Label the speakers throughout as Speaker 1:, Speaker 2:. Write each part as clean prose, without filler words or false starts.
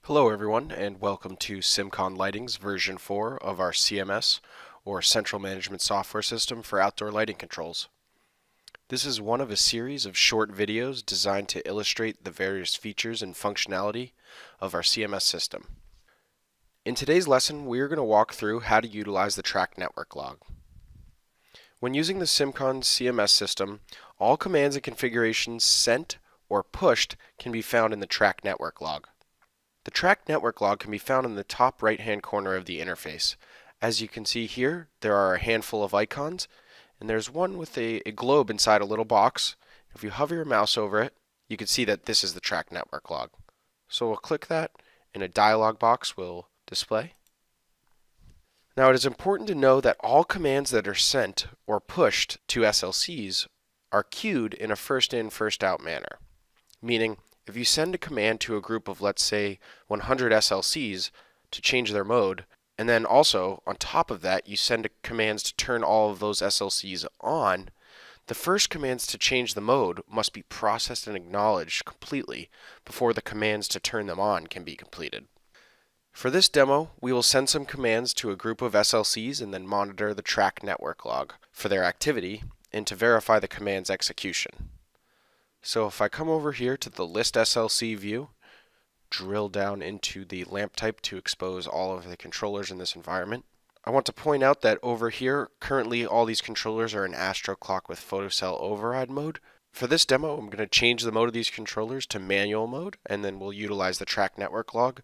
Speaker 1: Hello everyone, and welcome to CIMCON Lighting's version 4 of our CMS, or Central Management Software System for outdoor lighting controls. This is one of a series of short videos designed to illustrate the various features and functionality of our CMS system. In today's lesson, we are going to walk through how to utilize the track network log. When using the CIMCON CMS system, all commands and configurations sent or pushed can be found in the track network log. The track network log can be found in the top right-hand corner of the interface. As you can see here, there are a handful of icons, and there's one with a globe inside a little box. If you hover your mouse over it, you can see that this is the track network log. So we'll click that, and a dialog box will display. Now it is important to know that all commands that are sent or pushed to SLCs are queued in a first in, first out manner, meaning if you send a command to a group of, let's say, 100 SLCs to change their mode, and then also, on top of that, you send commands to turn all of those SLCs on, the first commands to change the mode must be processed and acknowledged completely before the commands to turn them on can be completed. For this demo, we will send some commands to a group of SLCs and then monitor the track network log for their activity and to verify the command's execution. So if I come over here to the list SLC view, drill down into the lamp type to expose all of the controllers in this environment, I want to point out that over here, currently all these controllers are in Astro Clock with photocell override mode. For this demo, I'm going to change the mode of these controllers to manual mode, and then we'll utilize the track network log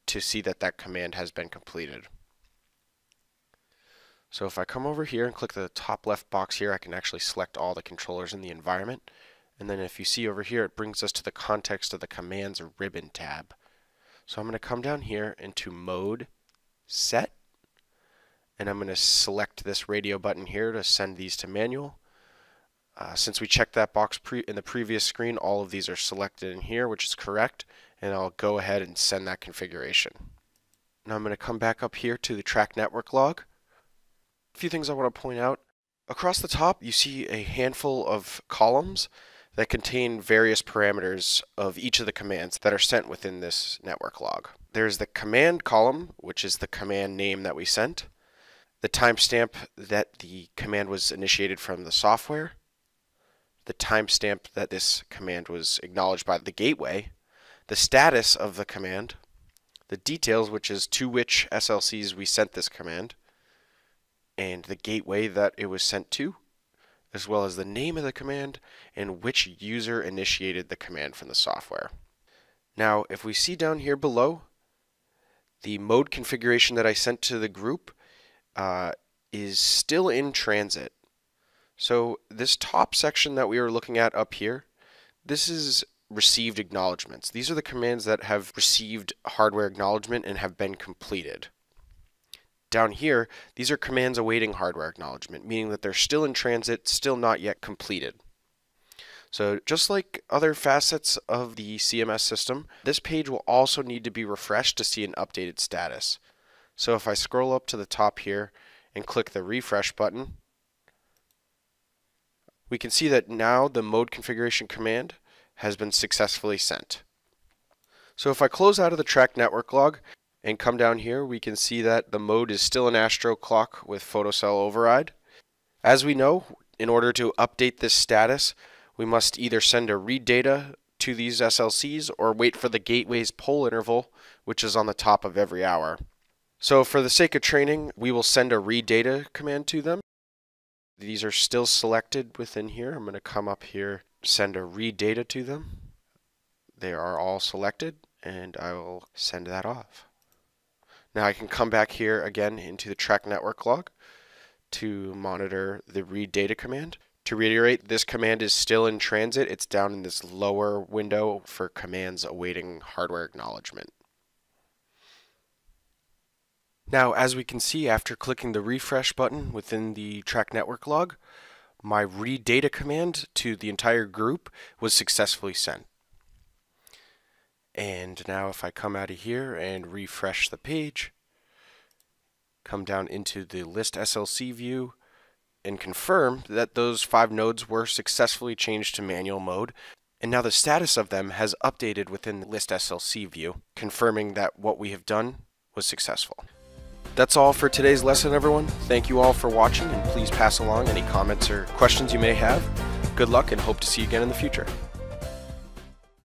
Speaker 1: to see that that command has been completed. So if I come over here and click the top left box here, I can actually select all the controllers in the environment. And then if you see over here, it brings us to the context of the commands ribbon tab. So I'm going to come down here into mode, set, and I'm going to select this radio button here to send these to manual. Since we checked that box in the previous screen, all of these are selected in here, which is correct, and I'll go ahead and send that configuration. Now I'm going to come back up here to the track network log. A few things I want to point out. Across the top, you see a handful of columns that contain various parameters of each of the commands that are sent within this network log. There's the command column, which is the command name that we sent, the timestamp that the command was initiated from the software, the timestamp that this command was acknowledged by the gateway, the status of the command, the details, which is to which SLCs we sent this command, and the gateway that it was sent to, as well as the name of the command and which user initiated the command from the software. Now, if we see down here below, the mode configuration that I sent to the group is still in transit. So this top section that we were looking at up here, this is received acknowledgements. These are the commands that have received hardware acknowledgement and have been completed. Down here, these are commands awaiting hardware acknowledgement, meaning that they're still in transit, still not yet completed. So just like other facets of the CMS system, this page will also need to be refreshed to see an updated status. So if I scroll up to the top here and click the refresh button, we can see that now the mode configuration command has been successfully sent. So if I close out of the track network log and come down here, we can see that the mode is still an Astro Clock with photocell override. As we know, in order to update this status, we must either send a read data to these SLCs or wait for the gateway's poll interval, which is on the top of every hour. So for the sake of training, we will send a read data command to them. These are still selected within here. I'm going to come up here, send a read data to them. They are all selected, and I will send that off. Now I can come back here again into the track network log to monitor the read data command. To reiterate, this command is still in transit. It's down in this lower window for commands awaiting hardware acknowledgement. Now, as we can see, after clicking the refresh button within the track network log, my read data command to the entire group was successfully sent. And now if I come out of here and refresh the page, come down into the list SLC view and confirm that those 5 nodes were successfully changed to manual mode, And now the status of them has updated within the List SLC view, confirming that what we have done was successful. That's all for today's lesson, everyone. Thank you all for watching, and please pass along any comments or questions you may have. Good luck, and hope to see you again in the future.